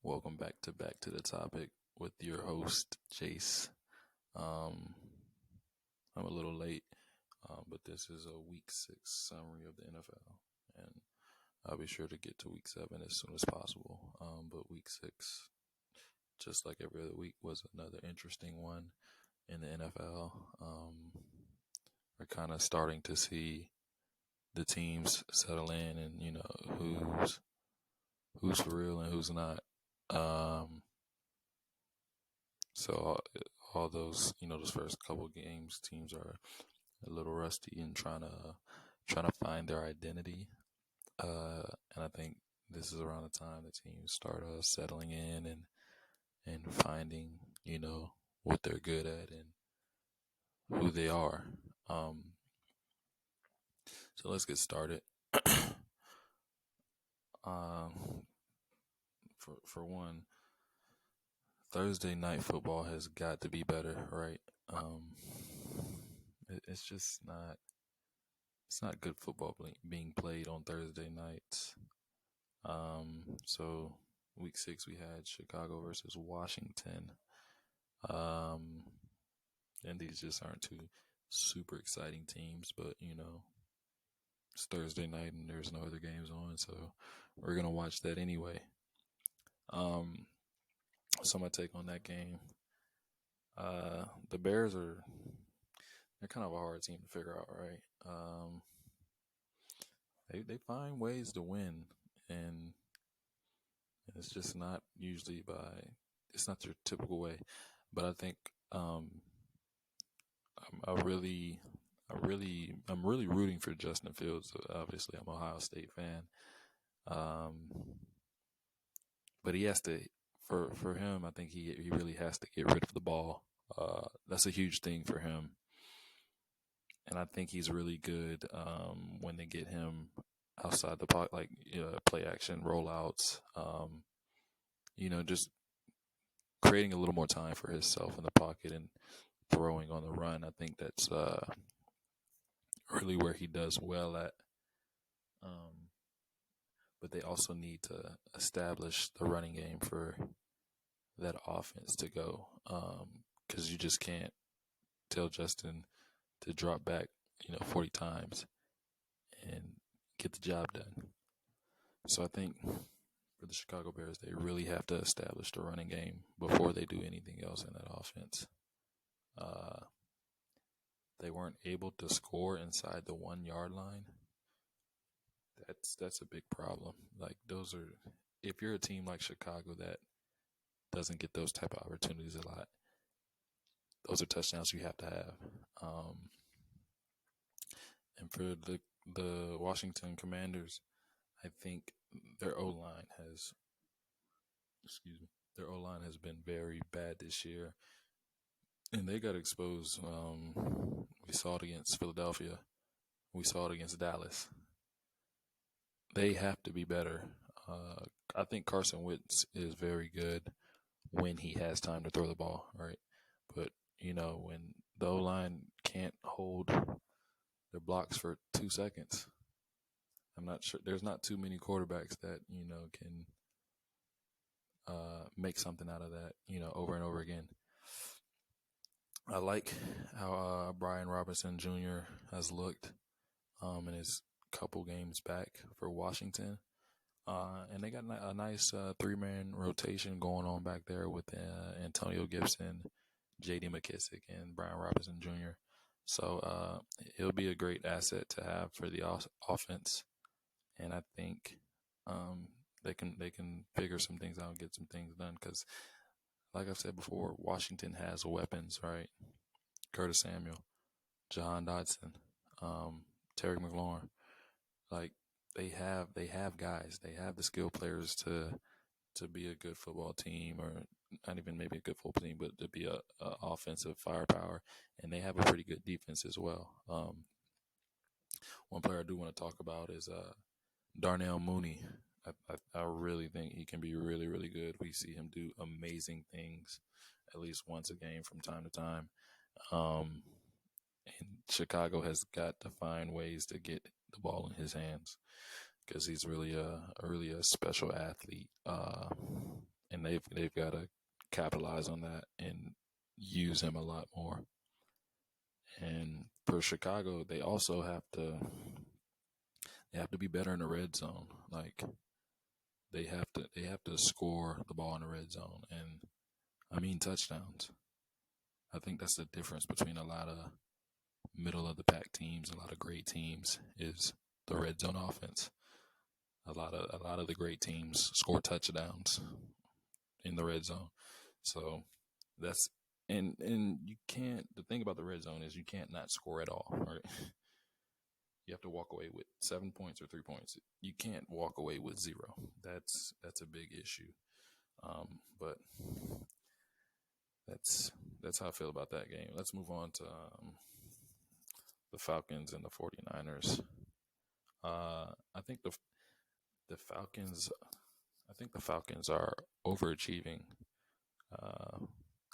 Welcome back to the topic with your host Jace. Um, I'm a little late, but this is a week 6 summary of the NFL, and I'll be sure to get to week 7 as soon as possible. But week 6, just like every other week, was another interesting one in the NFL. We're kind of starting to see the teams settle in, and who's for real and who's not. Um, So all those, those first couple games, teams are a little rusty and trying to find their identity. And I think this is around the time the teams start settling in and finding, what they're good at and who they are. Um, so let's get started. um, for one, Thursday night football has got to be better, right? It's just not. It's not good football being played on Thursday nights. So week 6 we had Chicago versus Washington. Um, and these just aren't two super exciting teams, but it's Thursday night and there's no other games on, so we're gonna watch that anyway. Um, so my take on that game, the Bears they're kind of a hard team to figure out, right? They find ways to win, and it's just not usually it's not their typical way. But I think I'm really rooting for Justin Fields. Obviously, I'm an Ohio State fan. Um, but he has to, for him, I think he really has to get rid of the ball. That's a huge thing for him. And I think he's really good when they get him outside the pocket, like play action rollouts. Just creating a little more time for himself in the pocket and throwing on the run. I think that's really where he does well at. Um, but they also need to establish the running game for that offense to go. Because you just can't tell Justin to drop back, 40 times and get the job done. So I think for the Chicago Bears, they really have to establish the running game before they do anything else in that offense. They weren't able to score inside the 1 yard line. That's a big problem. Like if you're a team like Chicago that doesn't get those type of opportunities a lot, those are touchdowns you have to have. And for the Washington Commanders, I think their O line has, excuse me, their O line has been very bad this year, and they got exposed. We saw it against Philadelphia. We saw it against Dallas. They have to be better. I think Carson Wentz is very good when he has time to throw the ball, right? But when the O line can't hold their blocks for 2 seconds, I'm not sure. There's not too many quarterbacks that can make something out of that, over and over again. I like how Brian Robinson Jr. has looked in his couple games back for Washington. And they got a nice 3-man rotation going on back there with Antonio Gibson, J.D. McKissick, and Brian Robinson Jr. So he'll be a great asset to have for the offense, and I think they can figure some things out and get some things done. Because, like I've said before, Washington has weapons, right? Curtis Samuel, Jahan Dotson, Terry McLaurin, like they have guys, they have the skill players to be a good football team, or not even maybe a good football team, but to be a offensive firepower, and they have a pretty good defense as well. One player I do want to talk about is Darnell Mooney. I really think he can be really, really good. We see him do amazing things at least once a game from time to time. And Chicago has got to find ways to get the ball in his hands because he's really a special athlete. and they've got to capitalize on that and use him a lot more. And for Chicago, they have to be better in the red zone. Like they have to score the ball in the red zone, and I mean touchdowns. I think that's the difference between a lot of middle of the pack teams, a lot of great teams, is the red zone offense. A lot of the great teams score touchdowns in the red zone. So that's and you can't. The thing about the red zone is you can't not score at all. Right? You have to walk away with 7 points or 3 points. You can't walk away with zero. That's a big issue. But that's how I feel about that game. Let's move on to the Falcons and the 49ers. I think the Falcons. I think the Falcons are overachieving,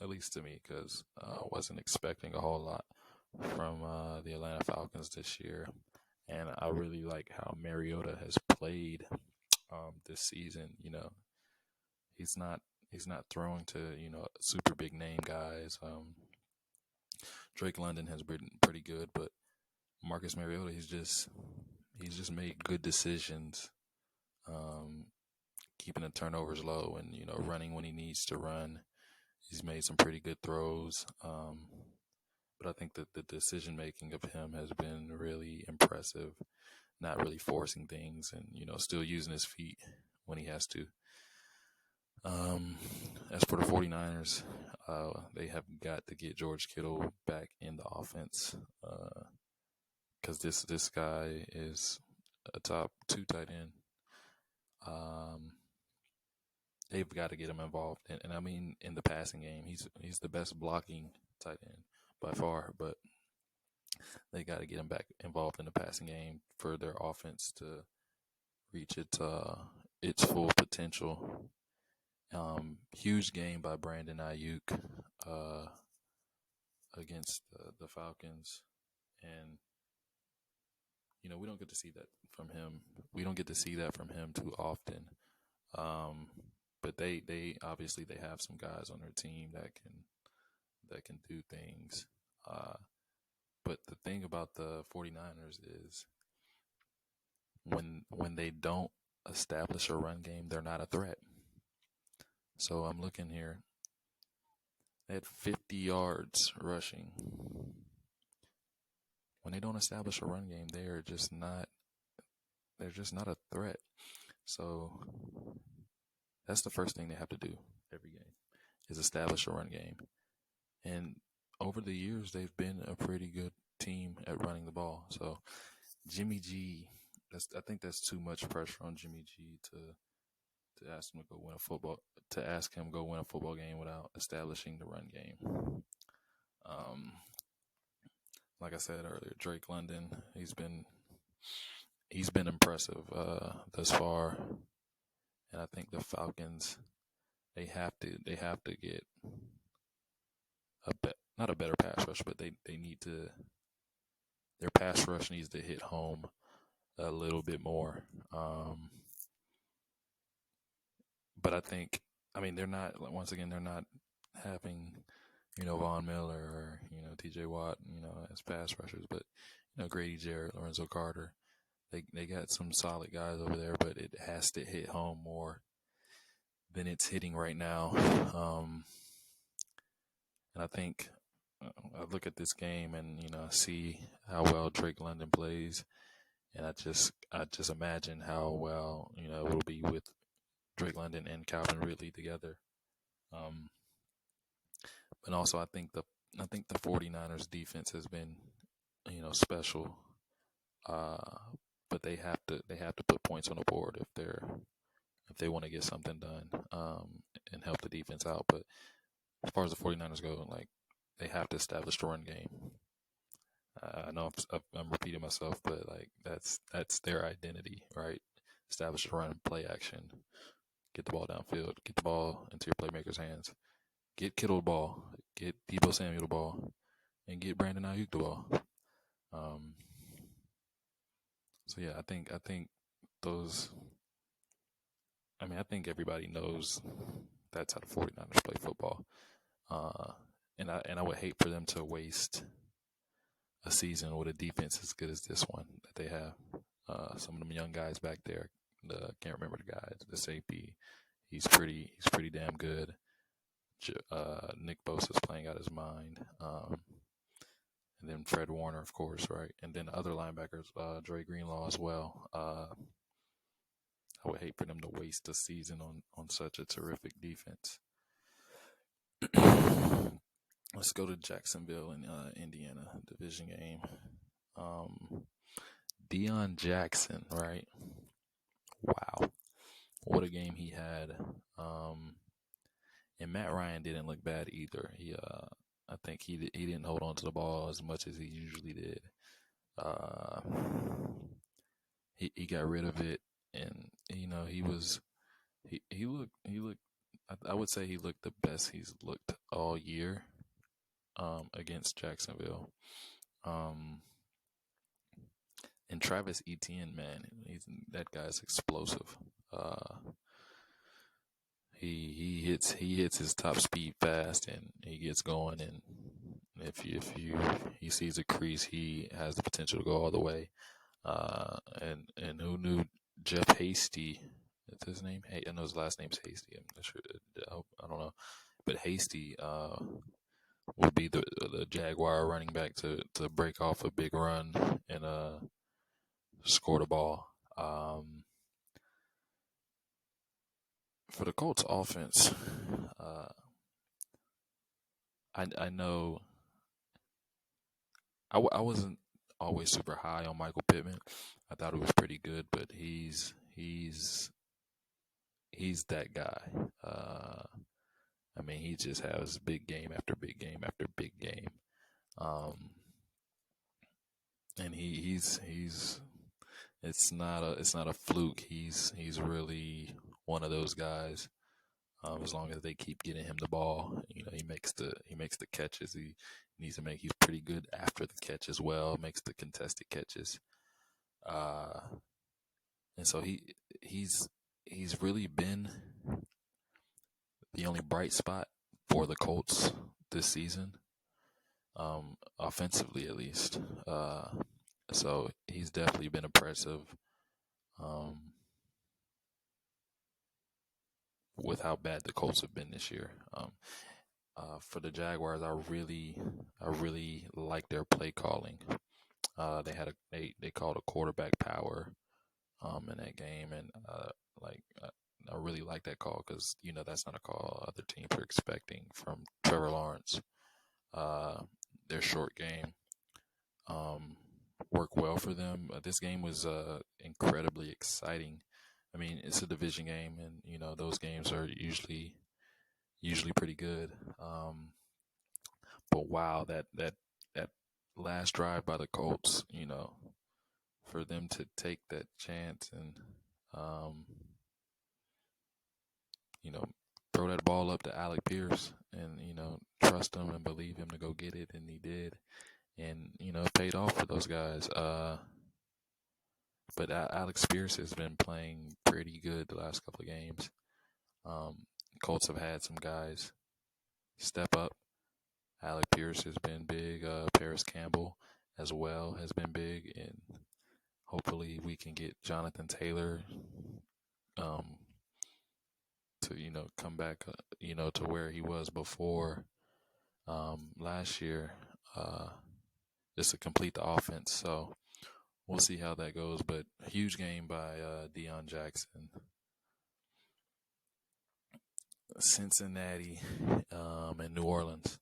at least to me, because I wasn't expecting a whole lot from the Atlanta Falcons this year, and I really like how Mariota has played this season. You know, he's not throwing to super big name guys. Drake London has been pretty good, but Marcus Mariota, he's just made good decisions, keeping the turnovers low and running when he needs to run. He's made some pretty good throws, but I think that the decision making of him has been really impressive. Not really forcing things, and still using his feet when he has to. As for the 49ers, they have got to get George Kittle back in the offense, because this guy is a top 2 tight end. They've got to get him involved, and I mean in the passing game, he's the best blocking tight end by far. But they got to get him back involved in the passing game for their offense to reach its full potential. Huge game by Brandon Ayuk against the Falcons, and we don't get to see that from him. We don't get to see that from him too often. But they obviously they have some guys on their team that can do things. But the thing about the 49ers is when they don't establish a run game, they're not a threat. So I'm looking here. They had 50 yards rushing. When they don't establish a run game, they're just not a threat. So that's the first thing they have to do every game, is establish a run game. And over the years, they've been a pretty good team at running the ball. So Jimmy G, I think that's too much pressure on Jimmy G to ask him to go win a football game without establishing the run game. Like I said earlier, Drake London, he's been impressive thus far, and I think the Falcons, they have to get not a better pass rush, but they need to, their pass rush needs to hit home a little bit more. But I mean, they're not having, Von Miller or, TJ Watt, as pass rushers, but, Grady Jarrett, Lorenzo Carter, they got some solid guys over there, but it has to hit home more than it's hitting right now. And I think I look at this game and, I see how well Drake London plays, and I just imagine how well, it'll be with Drake London and Calvin Ridley together. But also I think the 49ers defense has been, special. But they have to put points on the board if they want to get something done, and help the defense out. But as far as the 49ers go, like, they have to establish the run game. I know I'm repeating myself, but like that's their identity, right? Establish the run, play action, get the ball downfield, get the ball into your playmakers' hands, get Kittle the ball, get Deebo Samuel the ball, and get Brandon Ayuk the ball. So yeah, I think those. I mean, I think everybody knows That's how the 49ers play football. And I would hate for them to waste a season with a defense as good as this one that they have. Some of them young guys back there, can't remember the guy, the safety. He's pretty damn good. Nick Bosa's playing out his mind. And then Fred Warner, of course, right? And then other linebackers, Dre Greenlaw as well. I would hate for them to waste a season on such a terrific defense. Let's go to Jacksonville and Indiana division game. Deion Jackson, right? Wow, what a game he had. And Matt Ryan didn't look bad either. I think he didn't hold on to the ball as much as he usually did. He got rid of it, and he looked. I would say he looked the best he's looked all year. Against Jacksonville. And Travis Etienne, man, that guy's explosive. He hits his top speed fast, and he gets going. And if he sees a crease, he has the potential to go all the way. And who knew Jeff Hasty? That's his name. Hey, I know his last name's Hasty. I'm not sure. I don't know, but Hasty would be the Jaguar running back to break off a big run and score the ball. For the Colts offense, I know I wasn't always super high on Michael Pittman. I thought he was pretty good, but he's that guy. I mean, he just has big game after big game after big game. And he's it's not a fluke. He's really one of those guys. As long as they keep getting him the ball, he makes the catches. He needs to make. He's pretty good after the catch as well. Makes the contested catches. And so he's really been the only bright spot for the Colts this season. Offensively at least. So he's definitely been impressive. With how bad the Colts have been this year. For the Jaguars, I really like their play calling. They called a quarterback power in that game, and I really like that call because that's not a call other teams are expecting from Trevor Lawrence. Their short game worked well for them. This game was incredibly exciting. I mean, it's a division game, and those games are usually pretty good. But wow, that last drive by the Colts, for them to take that chance and throw that ball up to Alec Pierce and trust him and believe him to go get it, and he did, and it paid off for those guys. But Alex Pierce has been playing pretty good the last couple of games. Colts have had some guys step up. Alec Pierce has been big. Paris Campbell as well has been big. And hopefully we can get Jonathan Taylor to, come back, to where he was before last year, just to complete the offense. So we'll see how that goes. But a huge game by Deion Jackson. Cincinnati and New Orleans.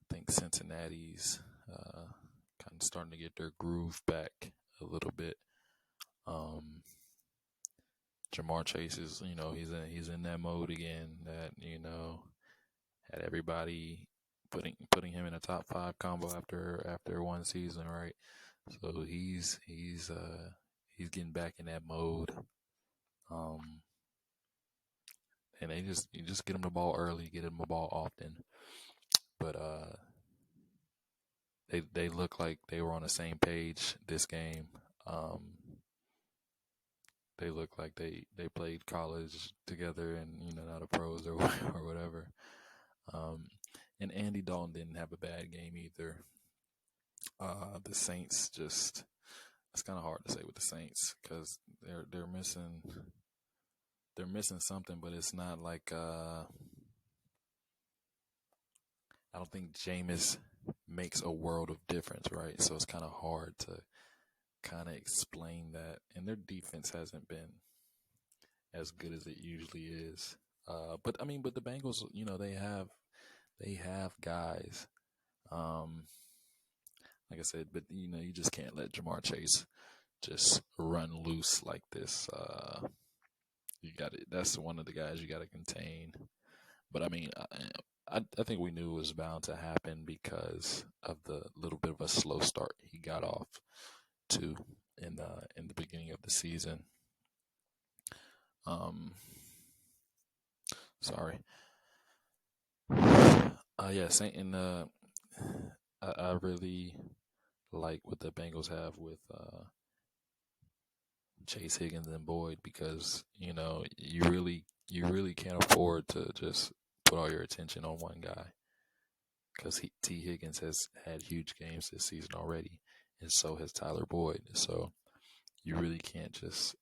I think Cincinnati's kind of starting to get their groove back a little bit. Jamar Chase is, he's in that mode again that, had everybody putting him in a top 5 combo after one season, right? So he's getting back in that mode. And you just get him the ball early, get him the ball often. But they look like they were on the same page this game. they look like they played college together and now the pros or or whatever. Um, and Andy Dalton didn't have a bad game either. The Saints just it's kind of hard to say with the Saints because they're missing something, but it's not like I don't think Jameis makes a world of difference, right? So it's kind of hard to kind of explain that, and their defense hasn't been as good as it usually is. But I mean, but the Bengals, they have guys. Um, like I said, but you just can't let Jamar Chase just run loose like this. You got it. That's one of the guys you got to contain. But I mean, I think we knew it was bound to happen because of the little bit of a slow start he got off to in the beginning of the season. Um, sorry. Yeah, Saint and I really like what the Bengals have with Chase Higgins and Boyd because you really can't afford to just put all your attention on one guy because T Higgins has had huge games this season already, and so has Tyler Boyd. So you really can't just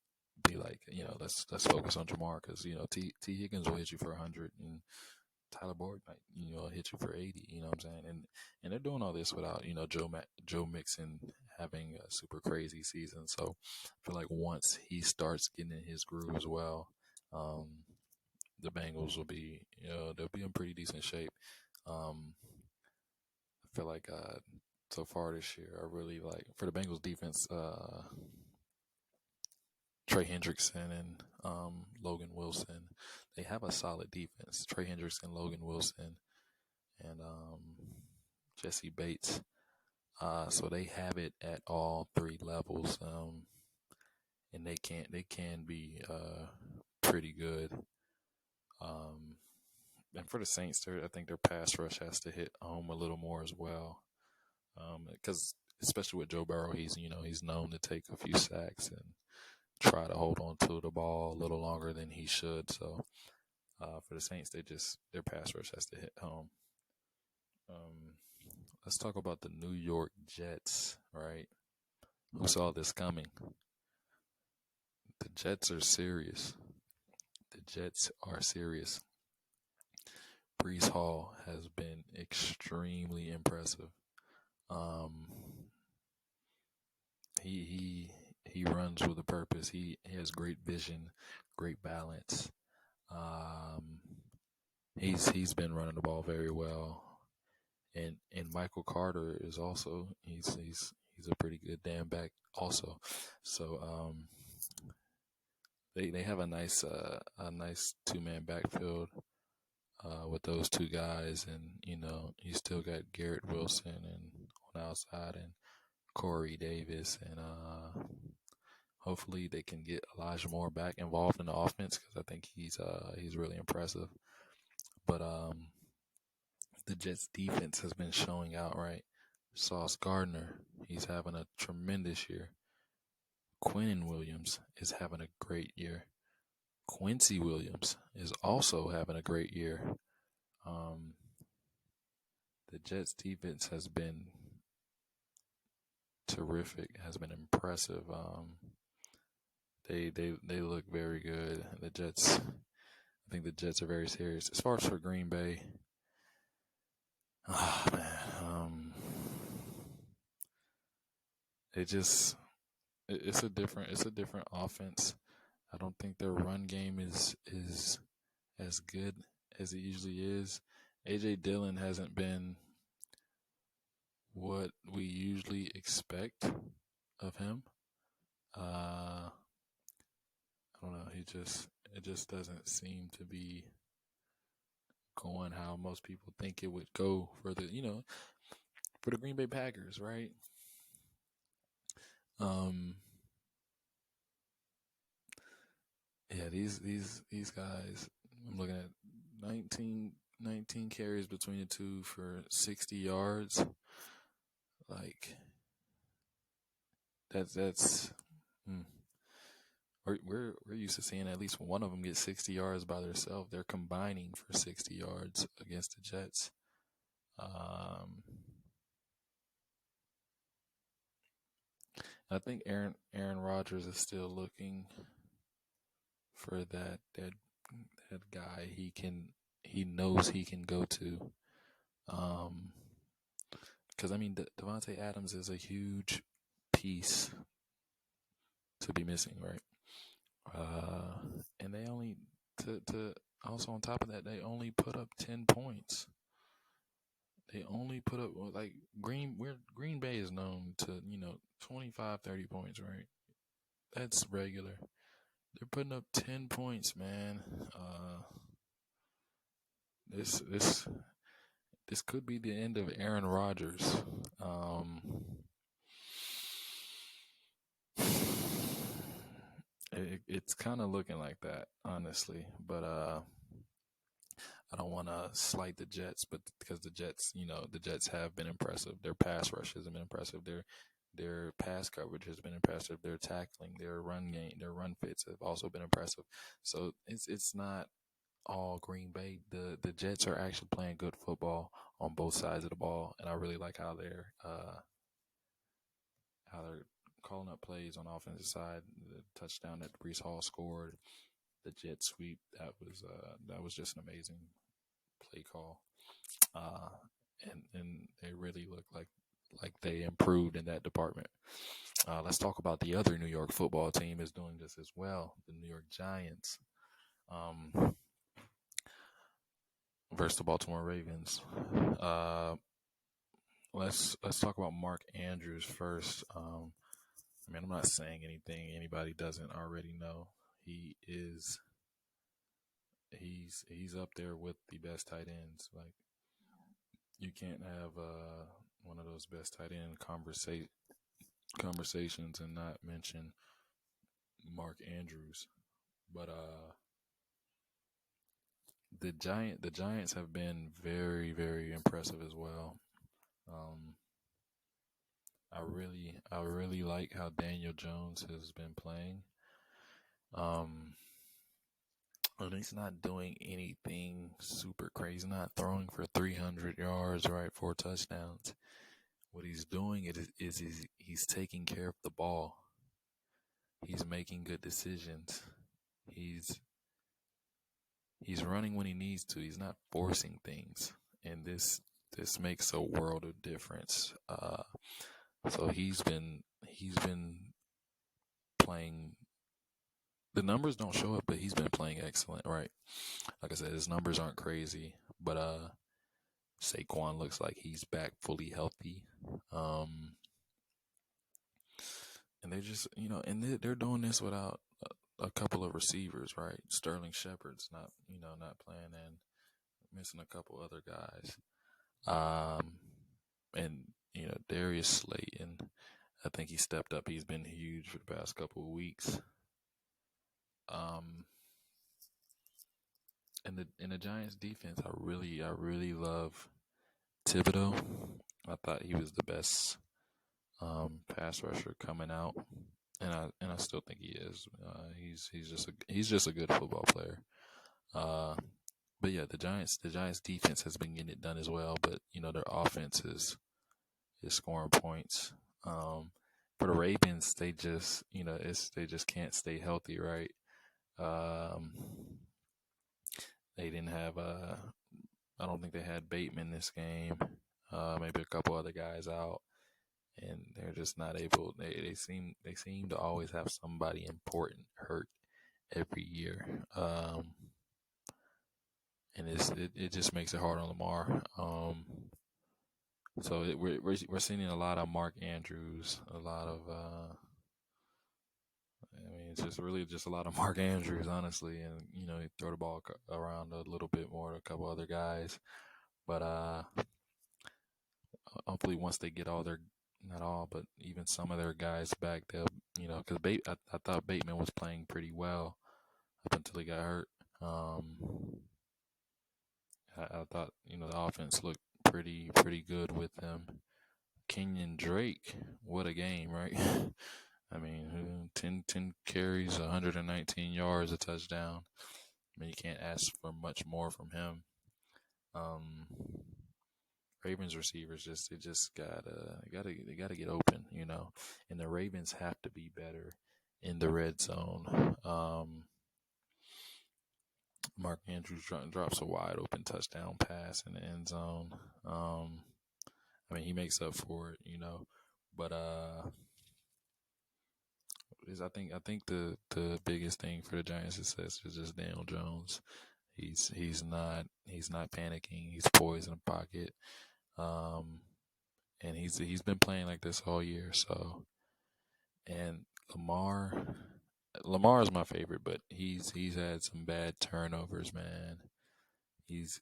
be like, let's focus on Jamar because T Higgins will hit you for 100 and Tyler Boyd might hit you for 80. You know what I'm saying? And they're doing all this without Joe Mixon having a super crazy season. So I feel like once he starts getting in his groove as well, um, the Bengals will be they'll be in pretty decent shape. I feel like so far this year, I really like for the Bengals defense. Trey Hendrickson and Logan Wilson. They have a solid defense. Trey Hendrickson, Logan Wilson, and Jesse Bates. So they have it at all three levels, and they can be pretty good. And for the Saints, I think their pass rush has to hit home a little more as well, because especially with Joe Burrow, he's known to take a few sacks and try to hold on to the ball a little longer than he should. So for the Saints, their pass rush has to hit home. Um, let's talk about the New York Jets, right? Who saw this coming? The Jets are serious. The Jets are serious. Brees Hall has been extremely impressive. Um, he runs with a purpose. He has great vision, great balance. Um, he's been running the ball very well, and Michael Carter is also he's a pretty good damn back also. So they have a nice 2-man backfield with those two guys, and you still got Garrett Wilson and on the outside and Corey Davis, and hopefully they can get Elijah Moore back involved in the offense because I think he's really impressive. But the Jets defense has been showing out, right? Sauce Gardner, he's having a tremendous year. Quinnen Williams is having a great year. Quincy Williams is also having a great year. Um, the Jets defense has been terrific, has been impressive. They look very good. I think the Jets are very serious. As far as for Green Bay, oh man, it's a different offense. I don't think their run game is as good as it usually is. AJ Dillon hasn't been what we usually expect of him. I don't know. It just doesn't seem to be going how most people think it would go for the Green Bay Packers, right? Um, yeah, these guys. I'm looking at 19 carries between the two for 60 yards. Like that's. Hmm. we're used to seeing at least one of them get 60 yards by themselves. They're combining for 60 yards against the Jets. Um, I think Aaron Rodgers is still looking for that guy he knows he can go to. Because I mean, Devontae Adams is a huge piece to be missing, right? And they only to also on top of that, they only put up 10 points. They only put up like Green Bay is known to 25, 30 points, right? That's regular. They're putting up 10 points, man. This this this could be the end of Aaron Rodgers. It's kind of looking like that, honestly. But I don't want to slight the Jets, but because the Jets have been impressive. Their pass rush has been impressive. Their pass coverage has been impressive. Their tackling, their run game, their run fits have also been impressive. So it's not all Green Bay. The Jets are actually playing good football on both sides of the ball, and I really like how they're calling up plays on the offensive side. The touchdown that Brees Hall scored, the jet sweep, that was just an amazing play call. Uh, and they really look like they improved in that department. Let's talk about the other New York football team is doing this as well, the New York Giants. Versus the Baltimore Ravens. Let's talk about Mark Andrews first. I mean, I'm not saying anything anybody doesn't already know. He's up there with the best tight ends. Like, you can't have one of those best tight end conversations and not mention Mark Andrews. But the Giants have been very, very impressive as well. I really like how Daniel Jones has been playing. And he's not doing anything super crazy. Not throwing for 300 yards, right, 4 touchdowns. What he's doing is he's taking care of the ball. He's making good decisions. He's running when he needs to. He's not forcing things, and this makes a world of difference. So he's been playing. The numbers don't show it, but he's been playing excellent, right? Like I said, his numbers aren't crazy, but Saquon looks like he's back fully healthy. And they're just, and they're doing this without a couple of receivers, right? Sterling Shepard's not playing, and missing a couple other guys. And Darius Slayton, I think he stepped up. He's been huge for the past couple of weeks. And the Giants defense, I really love Thibodeaux. I thought he was the best pass rusher coming out, and I still think he is. He's just a good football player. But yeah, the Giants defense has been getting it done as well. But their offense is scoring points. For the Ravens, they just they just can't stay healthy, right? They didn't have I don't think they had Bateman this game. Maybe a couple other guys out, and they're just not able. They seem to always have somebody important hurt every year. And it just makes it hard on Lamar. So we're seeing a lot of Mark Andrews, a lot of I mean, it's just really just a lot of Mark Andrews, honestly, and he throw the ball around a little bit more to a couple other guys, but hopefully once they get all their, not all, but even some of their guys back, they'll because I thought Bateman was playing pretty well up until he got hurt. I thought the offense looked pretty good with him. Kenyon Drake, what a game, right? I mean, 10 carries, 119 yards, a touchdown. I mean, you can't ask for much more from him. Um, Ravens receivers they just gotta get open, and the Ravens have to be better in the red zone. Mark Andrews drops a wide open touchdown pass in the end zone. I mean, he makes up for it, but I think the biggest thing for the Giants' success is just Daniel Jones. He's not panicking. He's poised in the pocket. And he's been playing like this all year. So, and Lamar is my favorite, but he's had some bad turnovers, man. He's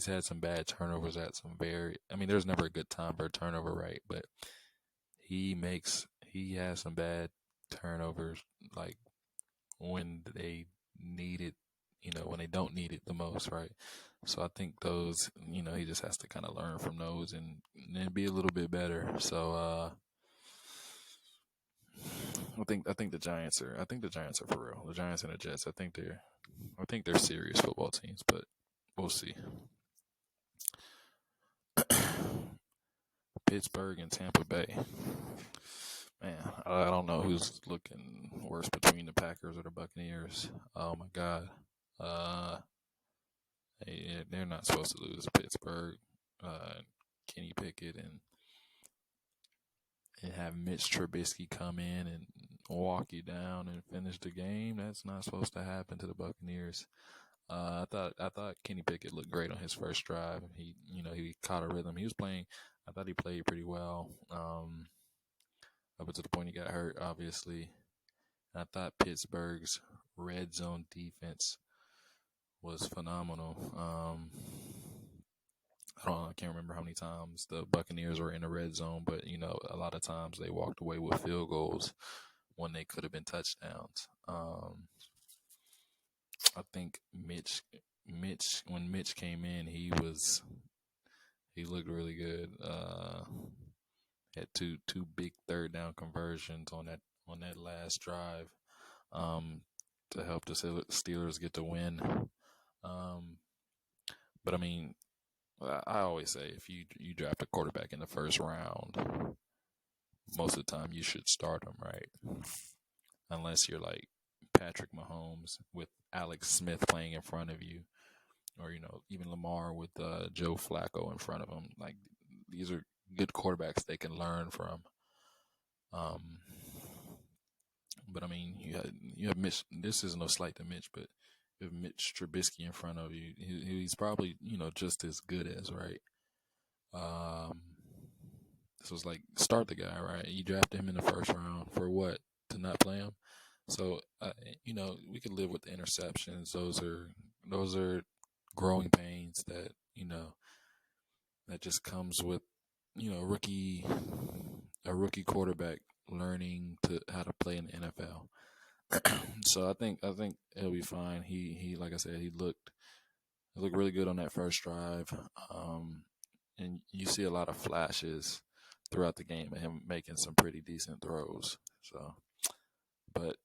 had some bad turnovers at some very. I mean, there's never a good time for a turnover, right? But he has some bad turnovers, like when they need it, when they don't need it the most, right? So I think those, he just has to kind of learn from those and be a little bit better. So I think the Giants are for real. The Giants and the Jets. I think they're serious football teams, but we'll see. Pittsburgh and Tampa Bay. Man, I don't know who's looking worse between the Packers or the Buccaneers. Oh my God. Uh, they're not supposed to lose to Pittsburgh. Kenny Pickett and have Mitch Trubisky come in and walk you down and finish the game. That's not supposed to happen to the Buccaneers. I thought Kenny Pickett looked great on his first drive. He caught a rhythm. He was playing. I thought he played pretty well. Up until the point he got hurt, obviously. I thought Pittsburgh's red zone defense was phenomenal. I can't remember how many times the Buccaneers were in the red zone, but a lot of times they walked away with field goals when they could have been touchdowns. I think when Mitch came in, he looked really good. Had two big third down conversions on that last drive, to help the Steelers get the win. But I mean, I always say if you draft a quarterback in the first round, most of the time you should start him, right? Unless you're like Patrick Mahomes with Alex Smith playing in front of you, or even Lamar with Joe Flacco in front of him. Like, these are good quarterbacks they can learn from. But I mean, you have Mitch. This is no slight to Mitch, but you have Mitch Trubisky in front of you. He's probably just as good as, right. So it's like, start the guy, right? You draft him in the first round for what? To not play him. So we could live with the interceptions. Those are growing pains that that just comes with a rookie quarterback learning how to play in the NFL. So I think he'll be fine. He like I said, he looked really good on that first drive. And you see a lot of flashes throughout the game of him making some pretty decent throws. So, but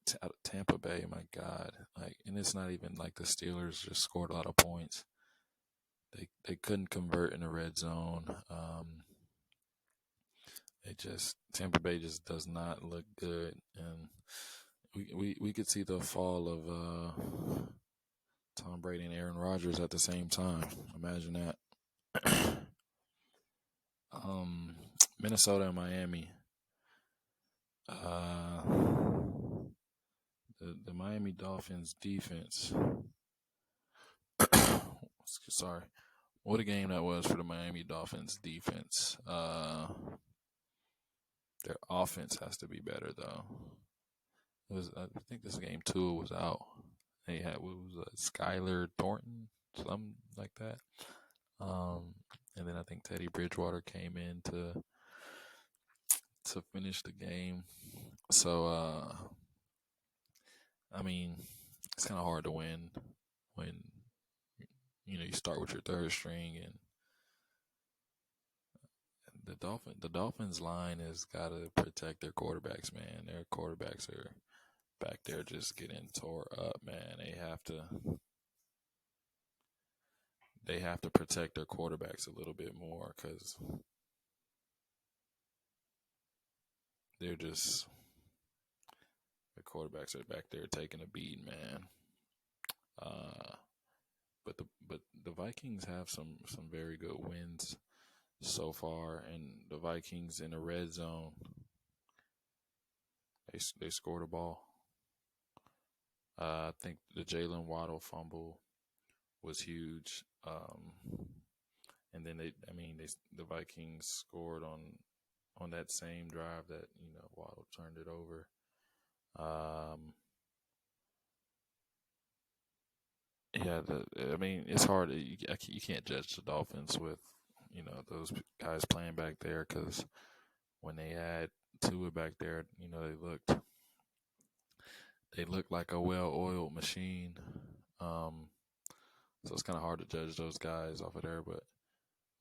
Tampa Bay, my God, and it's not even like the Steelers just scored a lot of points. They couldn't convert in the red zone. Tampa Bay just does not look good, and we could see the fall of Tom Brady and Aaron Rodgers at the same time. Imagine that. Minnesota and Miami. The Miami Dolphins defense. Sorry, what a game that was for the Miami Dolphins defense. Their offense has to be better though. I think this game 2 was out. They had Skylar Thornton, something like that. And then I think Teddy Bridgewater came in to finish the game. So I mean, it's kind of hard to win when you start with your third string and the Dolphins line has got to protect their quarterbacks, man. Their quarterbacks are back there just getting tore up, man. They have to protect their quarterbacks a little bit more because they're just the quarterbacks are back there taking a beat, man. Uh, but the Vikings have some very good wins so far, and the Vikings in the red zone they scored a ball. I think the Jalen Waddle fumble was huge. And then the Vikings scored on that same drive that Waddle turned it over. Yeah, it's hard. You can't judge the Dolphins with those guys playing back there because when they had Tua back there, they looked like a well-oiled machine. So it's kind of hard to judge those guys off of there, but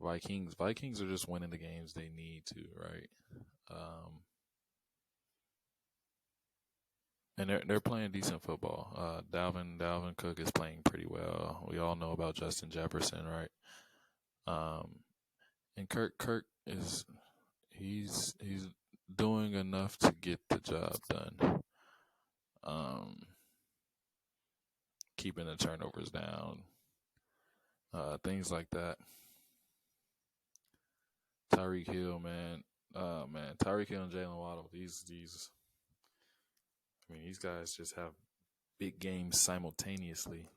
Vikings are just winning the games they need to, right? And they're playing decent football. Dalvin Cook is playing pretty well. We all know about Justin Jefferson, right? And Kirk is he's doing enough to get the job done. Keeping the turnovers down, things like that. Tyreek Hill, man, Tyreek Hill and Jalen Waddle. These guys just have big games simultaneously,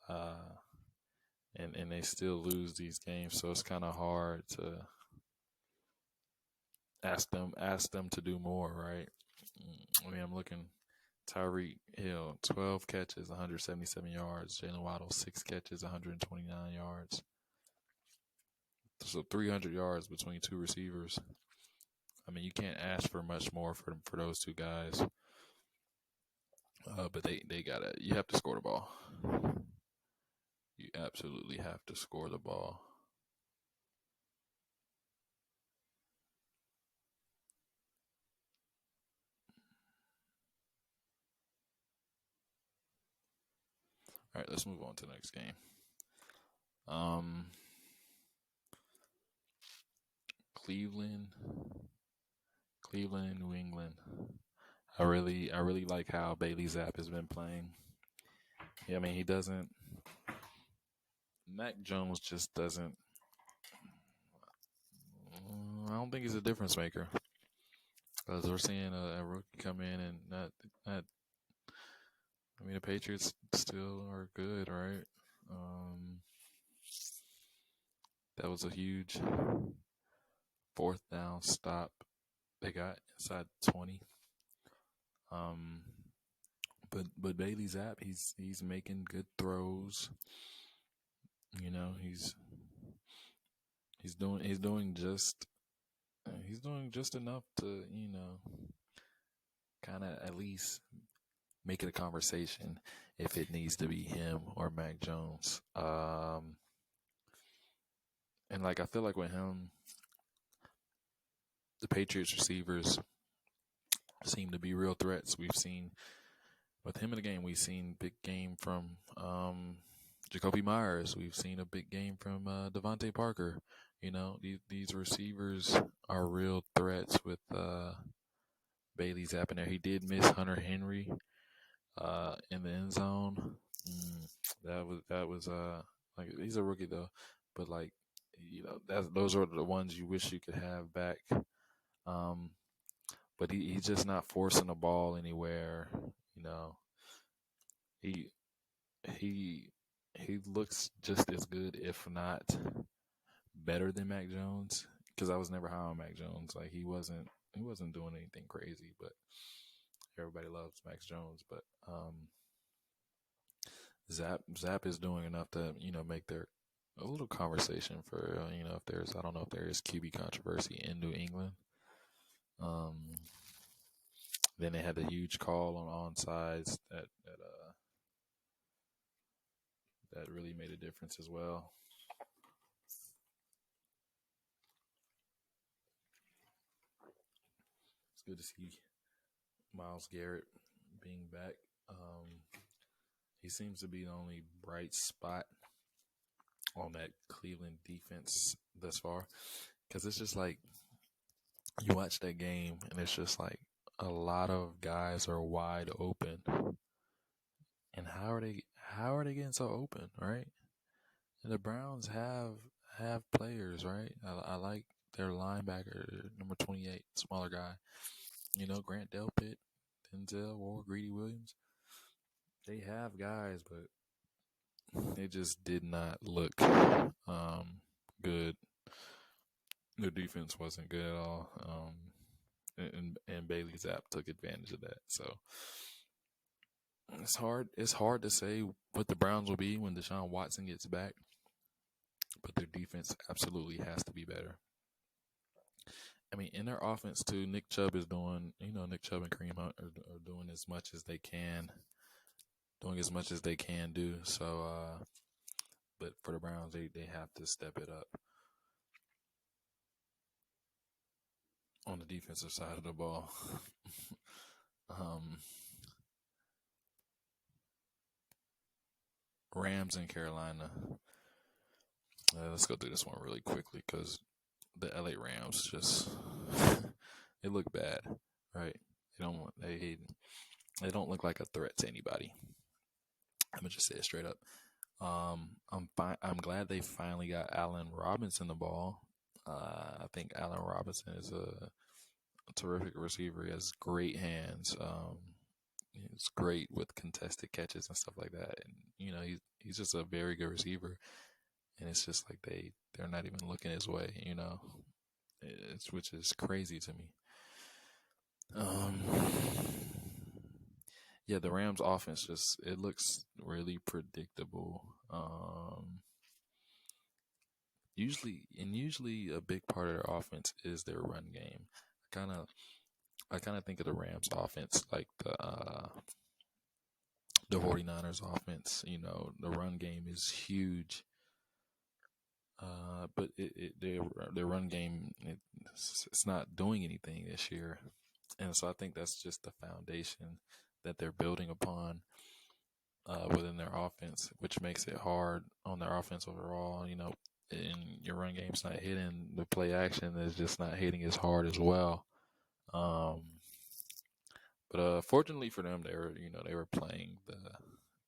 and they still lose these games. So it's kind of hard to ask them to do more, right? I'm looking. Tyreek Hill, 12 catches, 177 yards. Jalen Waddle, 6 catches, 129 yards. So 300 yards between two receivers. You can't ask for much more for those two guys. But you have to score the ball. You absolutely have to score the ball. All right, let's move on to the next game. Cleveland, New England. I really like how Bailey Zapp has been playing. Yeah, he doesn't. Mac Jones just doesn't. I don't think he's a difference maker. Because we're seeing a rookie come in and not. The Patriots still are good, right? That was a huge fourth down stop they got inside 20. But Bailey Zapp, he's making good throws. He's doing just enough to kind of at least make it a conversation if it needs to be him or Mac Jones. And I feel like with him, the Patriots receivers seem to be real threats. We've seen with him in the game, we've seen big game from Jacoby Myers. We've seen a big game from Devontae Parker. These receivers are real threats with Bailey Zapp in there. He did miss Hunter Henry in the end zone. That was he's a rookie though, but those are the ones you wish you could have back. But he's just not forcing the ball anywhere. He looks just as good, if not better than Mac Jones. Because I was never high on Mac Jones. He wasn't doing anything crazy, but everybody loves Mac Jones. But Zapp is doing enough to make their a little conversation for if there's I don't know if there is QB controversy in New England. Then they had the huge call on onside that really made a difference as well. It's good to see Myles Garrett being back. He seems to be the only bright spot on that Cleveland defense thus far. Because it's just like you watch that game and it's just like a lot of guys are wide open. And how are they getting so open, right? And the Browns have players, right? I like their linebacker, number 28, smaller guy. Grant Delpit, Denzel Ward, Greedy Williams. They have guys, but they just did not look good. Their defense wasn't good at all. And Bailey Zapp took advantage of that. So it's hard. It's hard to say what the Browns will be when Deshaun Watson gets back, but their defense absolutely has to be better. I mean, in their offense too, Nick Chubb is doing. Nick Chubb and Kareem Hunt are doing as much as they can, do. So, but for the Browns, they have to step it up on the defensive side of the ball. Rams in Carolina. Let's go through this one really quickly because the LA Rams just they look bad, right? They don't look like a threat to anybody. I'm gonna just say it straight up. I'm glad they finally got Allen Robinson the ball. I think Allen Robinson is a terrific receiver. He has great hands. He's great with contested catches and stuff like that. And he's just a very good receiver. And it's just like they're not even looking his way. Which is crazy to me. Yeah, the Rams offense it looks really predictable. Usually a big part of their offense is their run game. I kind of think of the Rams offense like the 49ers offense. The run game is huge. But their run game it's not doing anything this year, and so I think that's just the foundation that they're building upon within their offense, which makes it hard on their offense overall. And your run game's not hitting, the play action is just not hitting as hard as well. But fortunately for them, they were playing the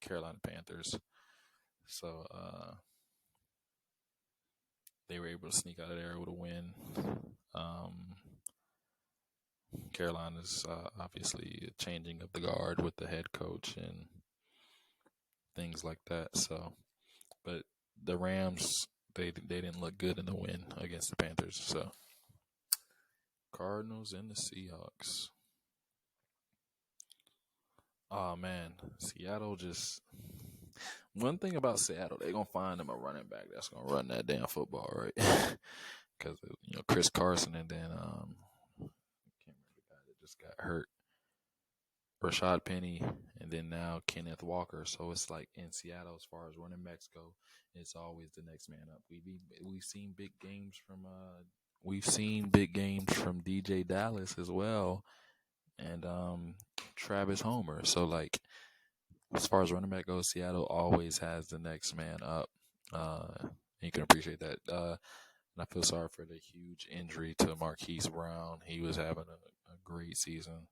Carolina Panthers, so they were able to sneak out of there with a win. Carolina's obviously changing of the guard with the head coach and things like that. So, but the Rams, they didn't look good in the win against the Panthers. So, Cardinals and the Seahawks. Oh man, Seattle just. One thing about Seattle, they're gonna find them a running back that's gonna run that damn football, right? Because Chris Carson, and then I can't remember the guy that just got hurt, Rashad Penny, and then now Kenneth Walker. So it's like in Seattle, as far as running backs go, it's always the next man up. We've seen big games from DJ Dallas as well, and Travis Homer. So like, as far as running back goes, Seattle always has the next man up. You can appreciate that. And I feel sorry for the huge injury to Marquise Brown. He was having a great season.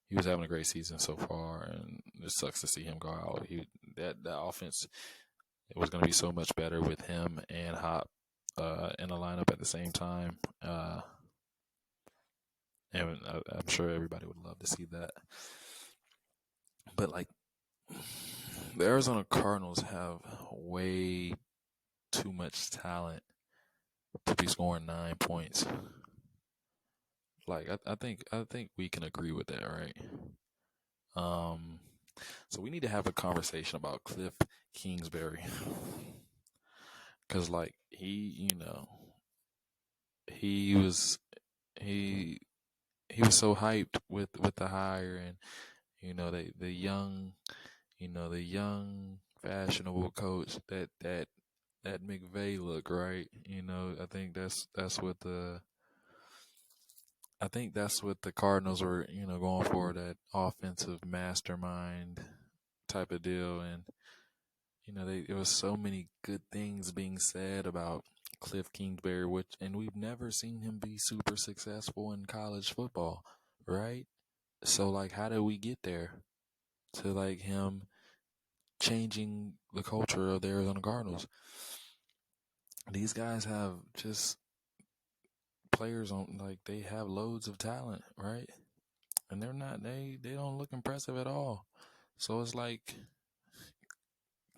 He was having a great season so far, and it sucks to see him go out. That offense, it was going to be so much better with him and Hop in the lineup at the same time. And I'm sure everybody would love to see that. But like, the Arizona Cardinals have way too much talent to be scoring 9 points. Like, I think we can agree with that, right? So we need to have a conversation about Cliff Kingsbury, because like he was so hyped with the hire, and the young fashionable coach that McVay look, right. I think that's what the I think that's what the Cardinals were, going for, that offensive mastermind type of deal. And, there was so many good things being said about Cliff Kingsbury, and we've never seen him be super successful in college football, right? So, like, how did we get there to, like, him changing the culture of the Arizona Cardinals? These guys have just players on, like, they have loads of talent, right? And they don't look impressive at all. So it's like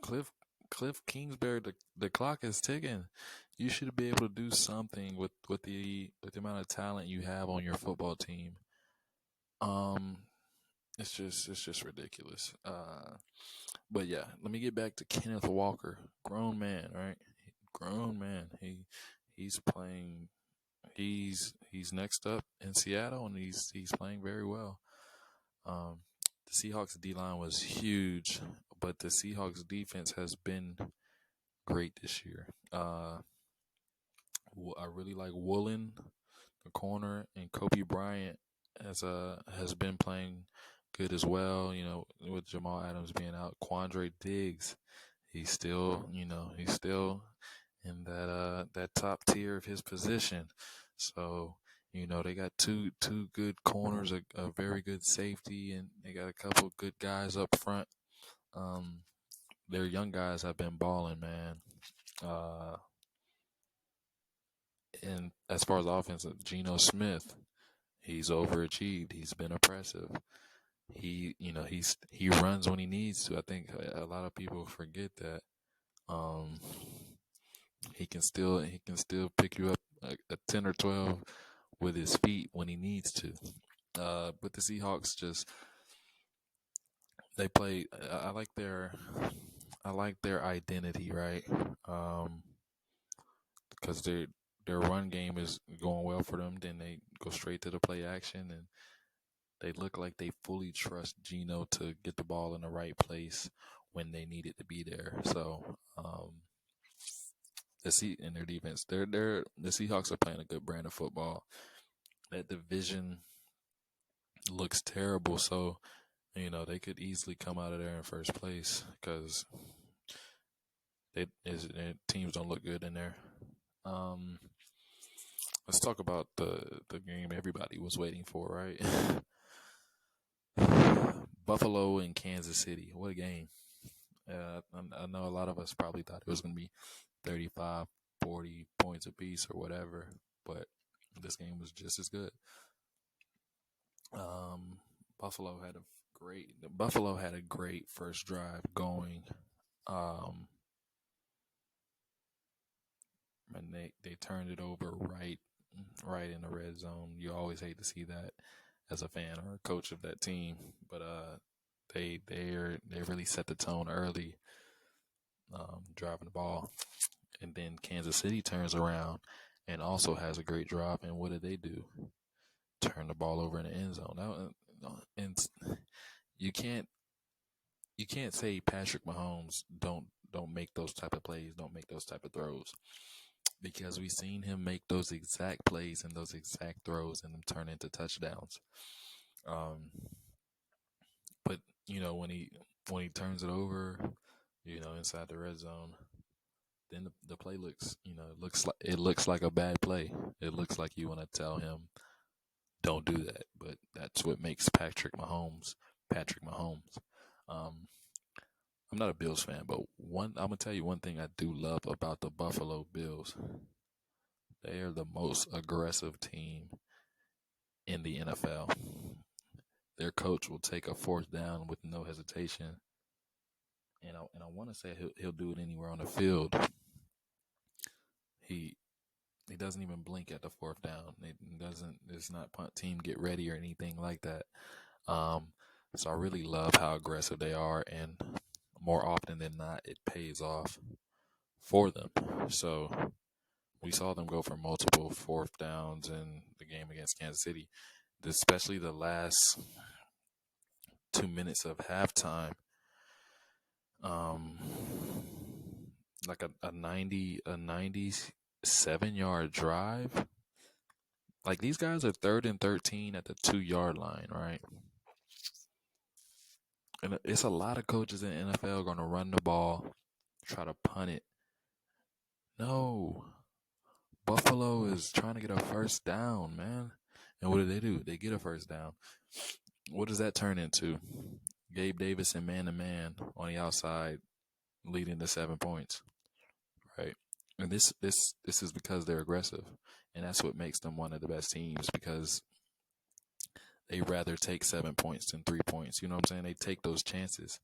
Cliff Cliff Kingsbury, the clock is ticking. You should be able to do something with the amount of talent you have on your football team. Um, it's just ridiculous. But yeah, let me get back to Kenneth Walker, grown man, right? Grown man. He's playing. He's next up in Seattle, and he's playing very well. Um, the Seahawks D line was huge, but the Seahawks defense has been great this year. I really like Woolen, the corner, and Kobe Bryant has been playing good as well. With Jamal Adams being out, Quandre Diggs, he's still in that top tier of his position. So they got two good corners, a very good safety, and they got a couple good guys up front. Um, their young guys have been balling, man. Uh, and as far as offense, Geno Smith, he's overachieved. He's been impressive. He runs when he needs to. I think a lot of people forget that. Um, he can still pick you up a 10 or 12 with his feet when he needs to. But the Seahawks they play. I like their identity, right? Um, because their run game is going well for them. Then they go straight to the play action, and they look like they fully trust Geno to get the ball in the right place when they need it to be there. So in their defense, the Seahawks are playing a good brand of football. That division looks terrible, so they could easily come out of there in first place because their teams don't look good in there. Um, let's talk about the game everybody was waiting for, right? Buffalo and Kansas City. What a game. I know a lot of us probably thought it was going to be 35, 40 points apiece or whatever, but this game was just as good. Um, Buffalo had a great first drive going. Um, and they turned it over right in the red zone. You always hate to see that as a fan or a coach of that team, but they really set the tone early, driving the ball, and then Kansas City turns around and also has a great drive. And what do? Turn the ball over in the end zone. And you can't say Patrick Mahomes don't make those type of plays, don't make those type of throws, because we've seen him make those exact plays and those exact throws and them turn into touchdowns. Um, but when he turns it over, inside the red zone, then the play looks like a bad play. It looks like you want to tell him, don't do that. But that's what makes Patrick Mahomes Patrick Mahomes. Um, I'm not a Bills fan, but I'm gonna tell you one thing I do love about the Buffalo Bills. They are the most aggressive team in the NFL. Their coach will take a fourth down with no hesitation, and I want to say he'll do it anywhere on the field. He he doesn't even blink at the fourth down. It doesn't. It's not punt team get ready or anything like that. Um, so I really love how aggressive they are, and more often than not, it pays off for them. So we saw them go for multiple fourth downs in the game against Kansas City, especially the last 2 minutes of halftime. Um, like a 97-yard drive. Like these guys are 3rd and 13 at the 2-yard line, right? And it's a lot of coaches in the NFL going to run the ball, try to punt it. No, Buffalo is trying to get a first down, man. And what do? They get a first down. What does that turn into? Gabe Davis and man-to-man on the outside, leading to 7 points, right? And this is because they're aggressive, and that's what makes them one of the best teams because they rather take 7 points than 3 points. You know what I'm saying? They take those chances,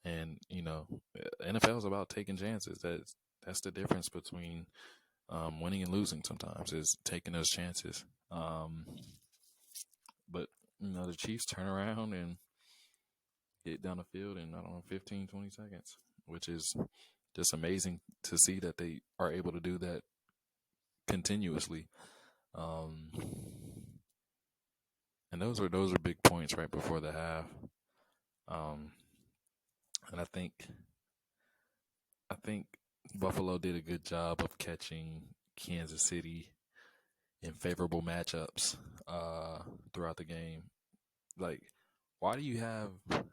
and NFL is about taking chances. That's the difference between winning and losing. Sometimes is taking those chances. But the Chiefs turn around and get down the field in, I don't know, 15, 20 seconds, which is just amazing to see that they are able to do that continuously. And those are big points right before the half. And I think Buffalo did a good job of catching Kansas City in favorable matchups throughout the game. Like, why do you have a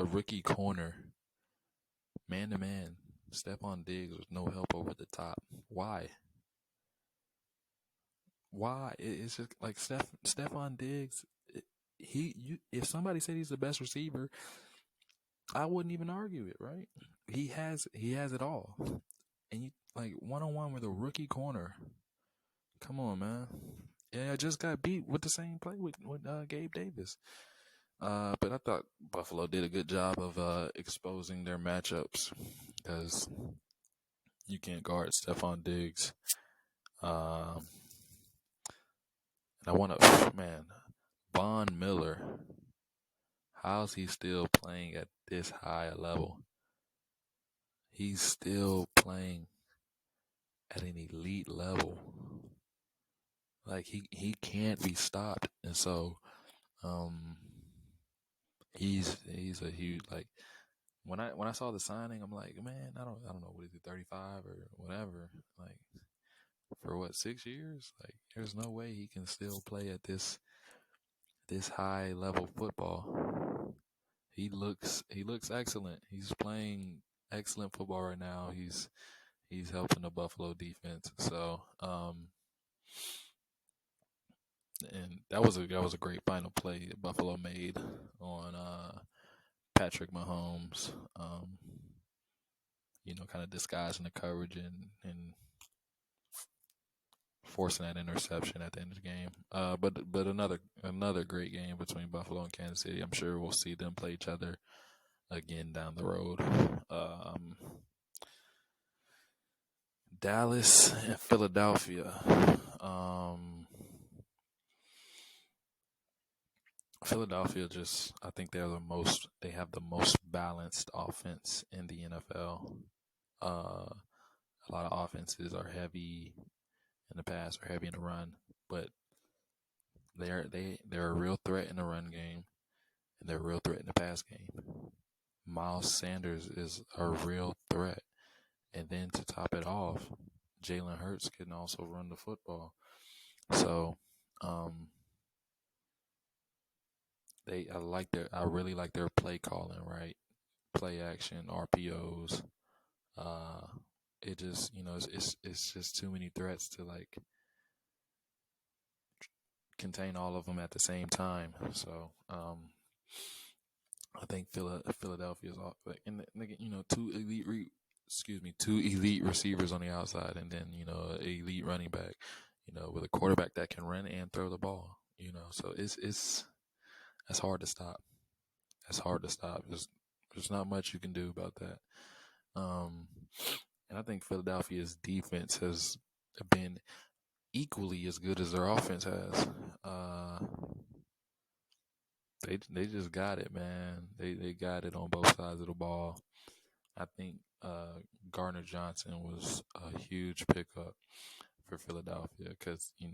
rookie corner man to man, Stephon Diggs with no help over the top? Why? It's just like Stephon Diggs. If somebody said he's the best receiver, I wouldn't even argue it. Right? He has it all, and you like 1-on-1 with a rookie corner. Come on, man. Yeah, I just got beat with the same play with Gabe Davis. But I thought Buffalo did a good job of exposing their matchups because you can't guard Stephon Diggs. And I want to, man, Von Miller. How's he still playing at this high a level? He's still playing at an elite level. Like he can't be stopped, and so he's a huge, like, when I saw the signing, I'm like, man, I don't know, what is it, 35 or whatever, like, for what, 6 years? Like, there's no way he can still play at this high level football. He looks excellent. He's playing excellent football right now. He's helping the Buffalo defense. So, and that was a great final play that Buffalo made on Patrick Mahomes. Kind of disguising the coverage and forcing that interception at the end of the game. But another great game between Buffalo and Kansas City. I'm sure we'll see them play each other again down the road. Dallas and Philadelphia. Philadelphia I think they have the most balanced offense in the NFL. A lot of offenses are heavy in the pass or heavy in the run, but they're a real threat in the run game, and they're a real threat in the pass game. Miles Sanders is a real threat, and then to top it off, Jalen Hurts can also run the football. So, I really like their play calling, right? Play action, RPOs. It just, it's just too many threats to like contain all of them at the same time. So, I think Philadelphia's and two elite receivers on the outside, and then an elite running back, with a quarterback that can run and throw the ball. So that's hard to stop. That's hard to stop. There's not much you can do about that. And I think Philadelphia's defense has been equally as good as their offense has. They just got it, man. They got it on both sides of the ball. I think Gardner Johnson was a huge pickup for Philadelphia because he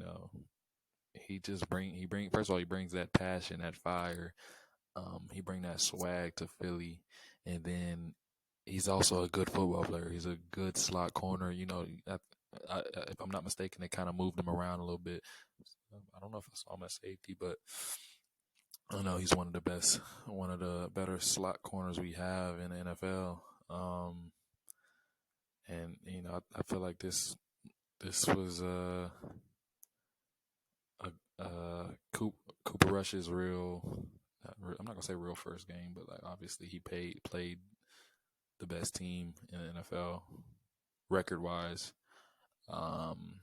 first of all, he brings that passion, that fire. He bring that swag to Philly, and then he's also a good football player. He's a good slot corner. if I'm not mistaken, they kind of moved him around a little bit. I don't know if I saw him at safety, but I know he's one of the better slot corners we have in the NFL. And I feel like this was Cooper Rush's I'm not gonna say real first game, but like obviously he played the best team in the NFL record wise. And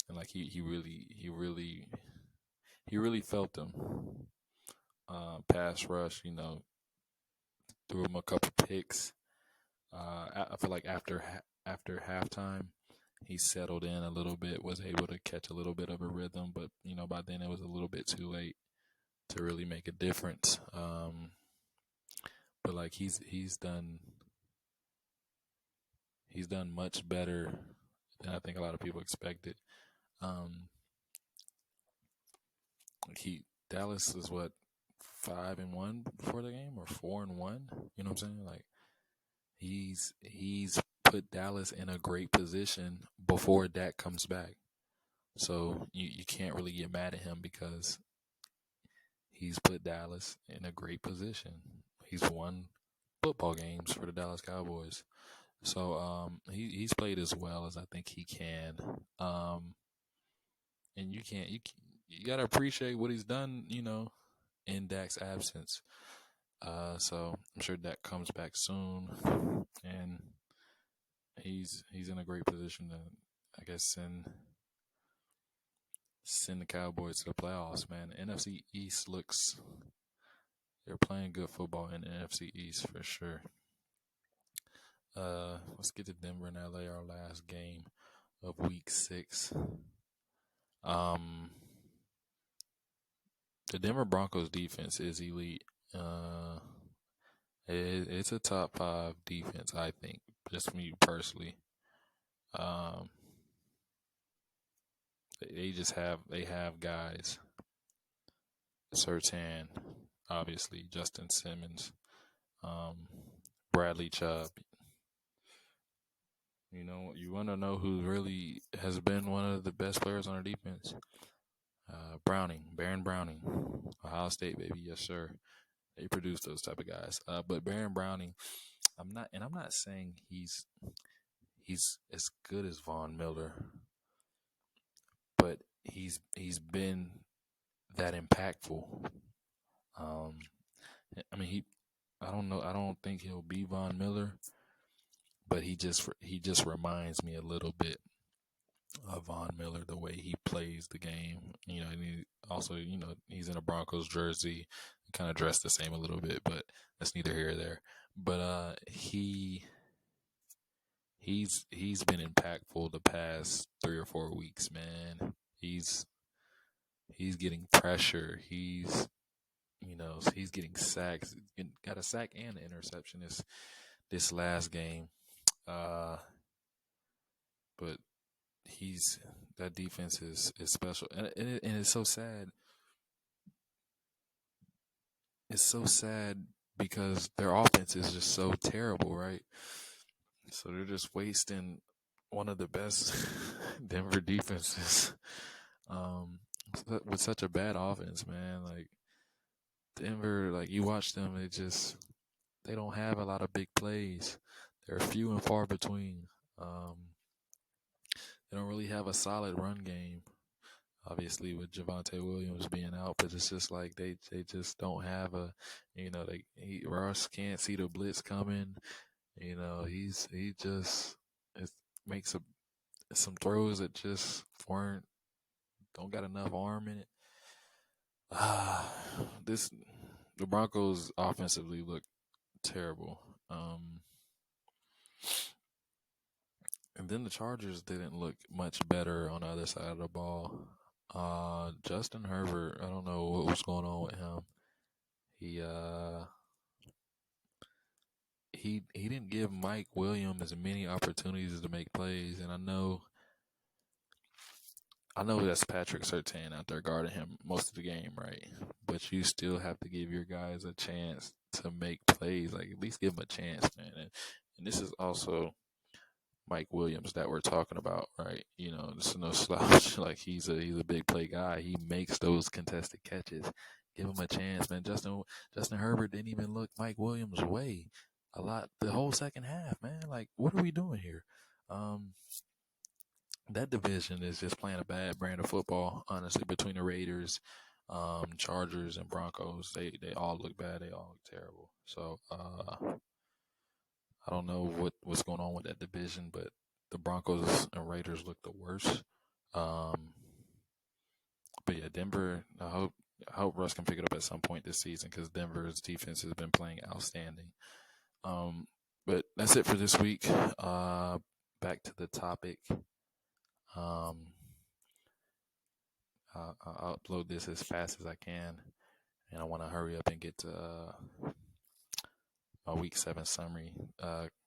like he really felt them. Pass rush, threw him a couple picks. I feel like after halftime, he settled in a little bit, was able to catch a little bit of a rhythm, but by then it was a little bit too late to really make a difference. But like he's done much better than I think a lot of people expected. Dallas is what 5-1 before the game or 4-1. You know what I'm saying? Like he's put Dallas in a great position before Dak comes back. So you can't really get mad at him because he's put Dallas in a great position. He's won football games for the Dallas Cowboys. So he's played as well as I think he can. And you gotta appreciate what he's done, in Dak's absence. So I'm sure Dak comes back soon, and he's in a great position to, I guess, send the Cowboys to the playoffs. Man, the NFC East they're playing good football in the NFC East for sure. Let's get to Denver and LA, our last game of Week 6. The Denver Broncos defense is elite. It's a top 5 defense, I think, just me personally. They have guys. Surtain, obviously, Justin Simmons, Bradley Chubb. You want to know who really has been one of the best players on our defense? Baron Browning, Ohio State, baby, yes sir. They produce those type of guys. But Baron Browning, I'm not saying he's as good as Von Miller, but he's been that impactful. I mean, I don't know. I don't think he'll be Von Miller, but he just reminds me a little bit of Von Miller, the way he plays the game. And he also, he's in a Broncos jersey, kind of dressed the same a little bit, but that's neither here or there. But he's been impactful the past 3 or 4 weeks, man. He's getting pressure. He's getting sacks. Got a sack and an interception this last game. But that defense is special, and it's so sad. It's so sad because their offense is just so terrible, right? So they're just wasting one of the best Denver defenses with such a bad offense, man. Like Denver, like you watch them, they don't have a lot of big plays. They're few and far between. They don't really have a solid run game. Obviously, with Javonte Williams being out, but it's just like they just don't have Ross can't see the blitz coming. He just makes some throws that just don't got enough arm in it. The Broncos offensively look terrible. And then the Chargers didn't look much better on the other side of the ball. Justin Herbert, I don't know what was going on with him. He didn't give Mike Williams as many opportunities to make plays, and I know that's Patrick Surtain out there guarding him most of the game, right? But you still have to give your guys a chance to make plays. Like, at least give them a chance, man. And this is also Mike Williams that we're talking about, right? You know, this is no slouch. Like he's a big play guy. He makes those contested catches. Give him a chance, man. Justin Herbert didn't even look Mike Williams' way a lot the whole second half, man. Like, what are we doing here? Um, that division is just playing a bad brand of football, honestly, between the Raiders, Chargers, and Broncos. They all look bad. They all look terrible. So I don't know what's going on with that division, but the Broncos and Raiders look the worst. Um, but yeah, Denver. I hope Russ can pick it up at some point this season because Denver's defense has been playing outstanding. Um, but that's it for this week. Back to the topic. Um, I'll upload this as fast as I can, and I want to hurry up and get to my week 7 summary.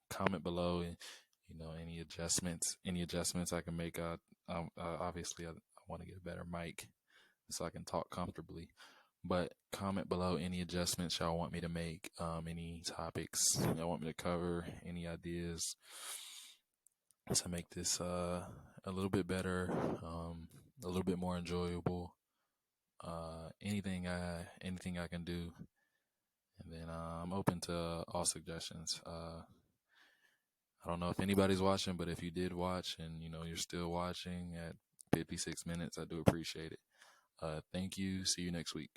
Comment below, and any adjustments I can make. Obviously, I want to get a better mic so I can talk comfortably. But comment below any adjustments y'all want me to make, any topics y'all want me to cover, any ideas to make this a little bit better, a little bit more enjoyable. Anything I can do, and then I'm open to all suggestions. I don't know if anybody's watching, but if you did watch and you're still watching at 56 minutes, I do appreciate it. Thank you. See you next week.